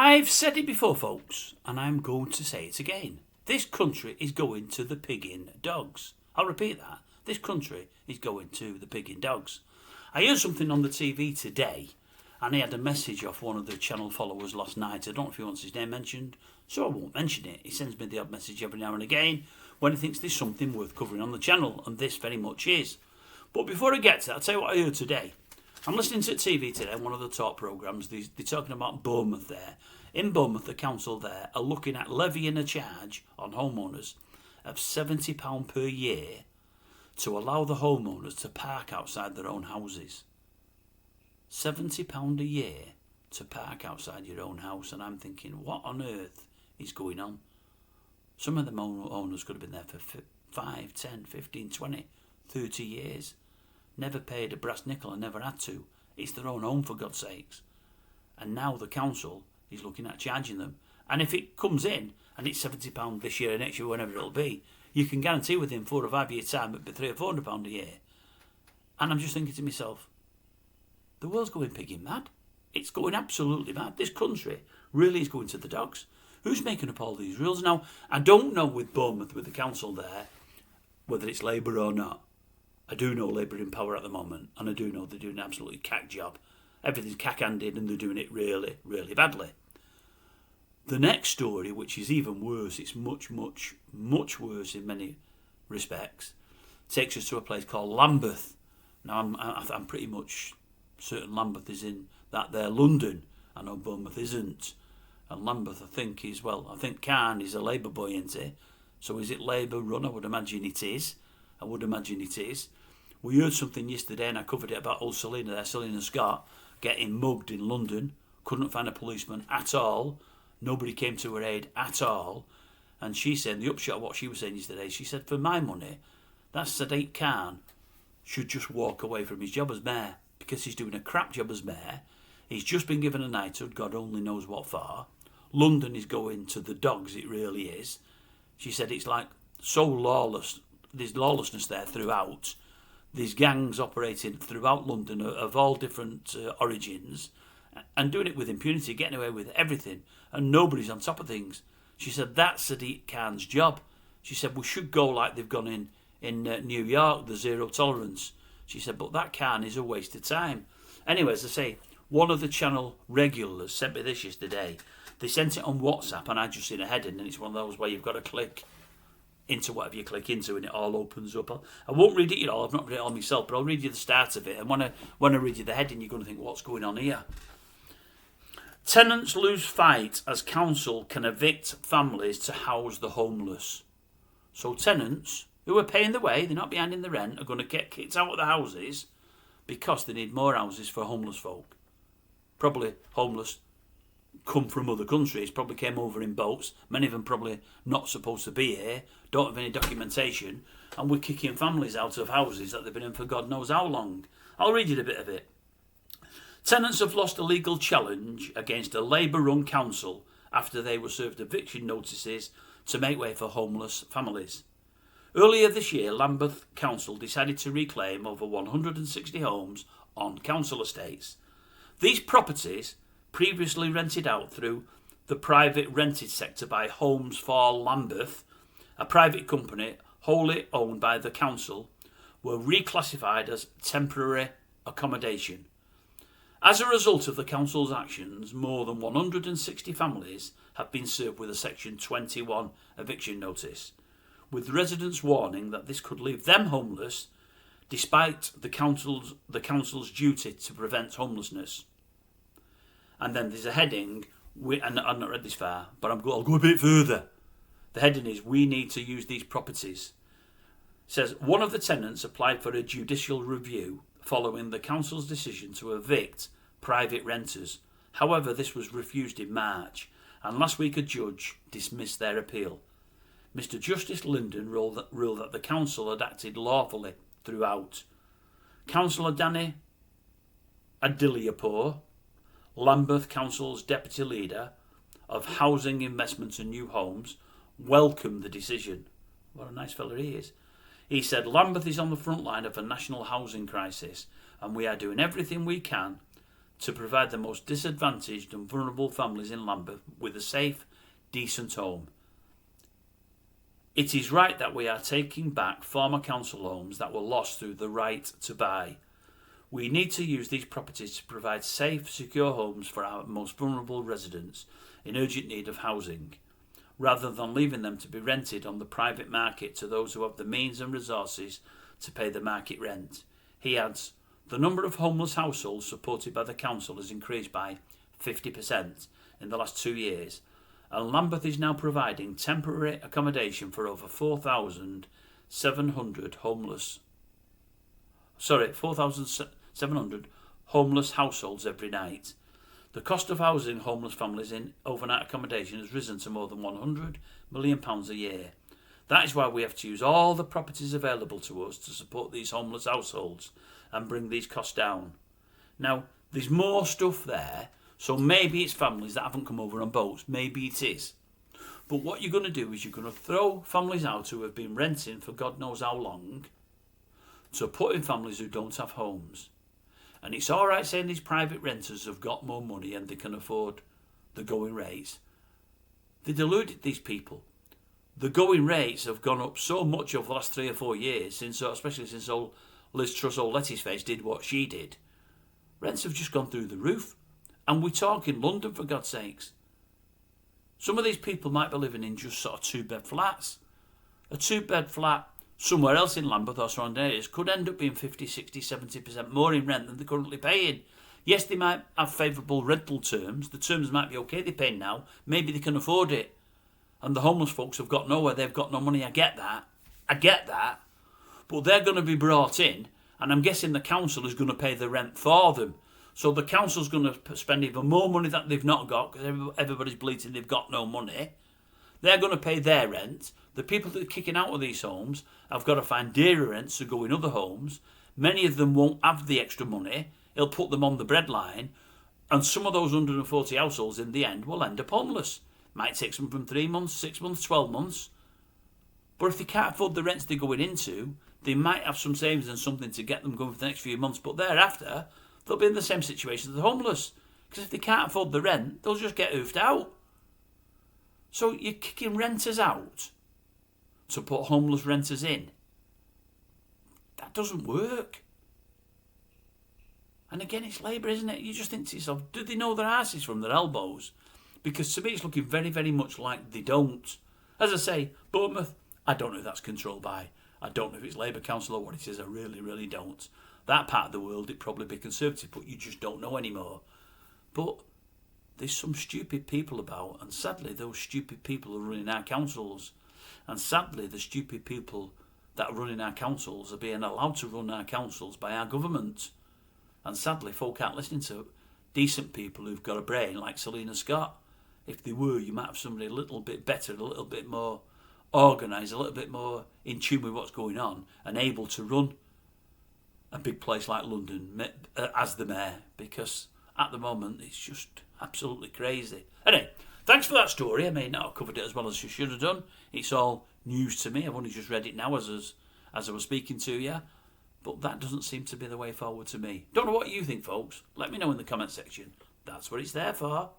I've said it before, folks, and I'm going to say it again. This country is going to the pigging dogs. I'll repeat that. This country is going to the pigging dogs. I heard something on the TV today, and he had a message off one of the channel followers last night. I don't know if he wants his name mentioned, so I won't mention it. He sends me the odd message every now and again when he thinks there's something worth covering on the channel, and this very much is. But before I get to that, I'll tell you what I heard today. I'm listening to TV today, one of the top programmes. They're talking about Bournemouth there. In Bournemouth, the council there are looking at levying a charge on homeowners of £70 per year to allow the homeowners to park outside their own houses. £70 a year to park outside your own house. And I'm thinking, what on earth is going on? Some of the owners could have been there for 5, 10, 15, 20, 30 years. Never paid a brass nickel and never had to. It's their own home, for God's sakes. And now the council is looking at charging them. And if it comes in and it's £70 this year or next year, whenever it'll be, you can guarantee within 4 or 5 years' time it'll be £300 or £400 a year. And I'm just thinking to myself, the world's going pigging mad. It's going absolutely mad. This country really is going to the dogs. Who's making up all these rules? Now, I don't know with Bournemouth, with the council there, whether it's Labour or not. I do know Labour in power at the moment, and I do know they're doing an absolutely cack job. Everything's cack-handed, and they're doing it really, really badly. The next story, which is even worse, it's much, much, much worse in many respects, takes us to a place called Lambeth. Now, I'm pretty much certain Lambeth is in that there London. I know Bournemouth isn't. And Lambeth, I think Khan is a Labour boy, isn't he? So is it Labour run? I would imagine it is. We heard something yesterday, and I covered it about old Selina there, Selina Scott, getting mugged in London. Couldn't find a policeman at all. Nobody came to her aid at all. And she said, the upshot of what she was saying yesterday, she said, for my money, that Sadiq Khan should just walk away from his job as mayor, because he's doing a crap job as mayor. He's just been given a knighthood, God only knows what for. London is going to the dogs, it really is. She said it's like so lawless. There's lawlessness there throughout. There's gangs operating throughout London of all different origins and doing it with impunity, getting away with everything, and nobody's on top of things. She said that's Sadiq Khan's job. She said we should go like they've gone in New York, the zero tolerance. She said, but that Khan is a waste of time. Anyway, as I say, one of the channel regulars sent me this yesterday. They sent it on WhatsApp, and I just seen a heading, and it's one of those where you've got to click into whatever you click into and it all opens up. I won't read it all, I've not read it all myself, but I'll read you the start of it, and when I read you the heading, you're going to think, what's going on here? Tenants lose fight as council can evict families to house the homeless. So tenants who are paying the way, they're not behind in the rent, are going to get kicked out of the houses because they need more houses for homeless folk. Probably homeless come from other countries, probably came over in boats, many of them probably not supposed to be here, don't have any documentation, and we're kicking families out of houses that they've been in for God knows how long. I'll read you a bit of it. Tenants have lost a legal challenge against a Labour-run council after they were served eviction notices to make way for homeless families. Earlier this year, Lambeth Council decided to reclaim over 160 homes on council estates. These properties, previously rented out through the private rented sector by Homes for Lambeth, a private company wholly owned by the council, were reclassified as temporary accommodation. As a result of the council's actions, more than 160 families have been served with a Section 21 eviction notice, with residents warning that this could leave them homeless despite the council's duty to prevent homelessness. And then there's a heading, and I've not read this far, but I'll go a bit further. The heading is, we need to use these properties. It says, one of the tenants applied for a judicial review following the council's decision to evict private renters. However, this was refused in March, and last week a judge dismissed their appeal. Mr Justice Linden ruled that the council had acted lawfully throughout. Councillor Danny Adiliapour, Lambeth Council's deputy leader of Housing Investments and New Homes, welcomed the decision. What a nice fella he is. He said, Lambeth is on the front line of a national housing crisis, and we are doing everything we can to provide the most disadvantaged and vulnerable families in Lambeth with a safe, decent home. It is right that we are taking back former council homes that were lost through the right to buy. We need to use these properties to provide safe, secure homes for our most vulnerable residents in urgent need of housing, rather than leaving them to be rented on the private market to those who have the means and resources to pay the market rent. He adds, the number of homeless households supported by the council has increased by 50% in the last 2 years, and Lambeth is now providing temporary accommodation for over 4,700 homeless households every night. The cost of housing homeless families in overnight accommodation has risen to more than £100 million a year. That is why we have to use all the properties available to us to support these homeless households and bring these costs down. Now, there's more stuff there, so maybe it's families that haven't come over on boats, maybe it is. But what you're going to do is you're going to throw families out who have been renting for God knows how long to put in families who don't have homes. And it's all right saying these private renters have got more money and they can afford the going rates. They deluded these people. The going rates have gone up so much over the last 3 or 4 years, especially since old Liz Truss, old Letty's face, did what she did. Rents have just gone through the roof. And we're talking London, for God's sakes. Some of these people might be living in just sort of 2-bed flats. A 2-bed flat somewhere else in Lambeth or surrounding areas could end up being 50, 60, 70% more in rent than they're currently paying. Yes, they might have favourable rental terms. The terms might be okay, they're paying now. Maybe they can afford it. And the homeless folks have got nowhere, they've got no money. I get that. But they're going to be brought in, and I'm guessing the council is going to pay the rent for them. So the council's going to spend even more money that they've not got, because everybody's bleating they've got no money. They're going to pay their rent. The people that are kicking out of these homes have got to find dearer rents to go in other homes. Many of them won't have the extra money. It'll put them on the breadline. And some of those 140 households in the end will end up homeless. Might take some from 3 months, 6 months, 12 months. But if they can't afford the rents they're going into, they might have some savings and something to get them going for the next few months. But thereafter, they'll be in the same situation as the homeless. Because if they can't afford the rent, they'll just get hoofed out. So you're kicking renters out to put homeless renters in. That doesn't work. And again, it's Labour, isn't it? You just think to yourself, do they know their arses from their elbows? Because to me, it's looking very, very much like they don't. As I say, Bournemouth, I don't know if that's controlled by. I don't know if it's Labour Council or what it is. I really, really don't. That part of the world, it'd probably be Conservative, but you just don't know anymore. But there's some stupid people about, and sadly, those stupid people are running our councils. And sadly, the stupid people that are running our councils are being allowed to run our councils by our government. And sadly, folk aren't listening to decent people who've got a brain like Selina Scott. If they were, you might have somebody a little bit better, a little bit more organised, a little bit more in tune with what's going on, and able to run a big place like London as the mayor, because at the moment it's just absolutely crazy. Anyway, thanks for that story. I may not have covered it as well as you should have done. It's all news to me. I've only just read it now as I was speaking to you. But that doesn't seem to be the way forward to me. Don't know what you think, folks. Let me know in the comment section. That's what it's there for.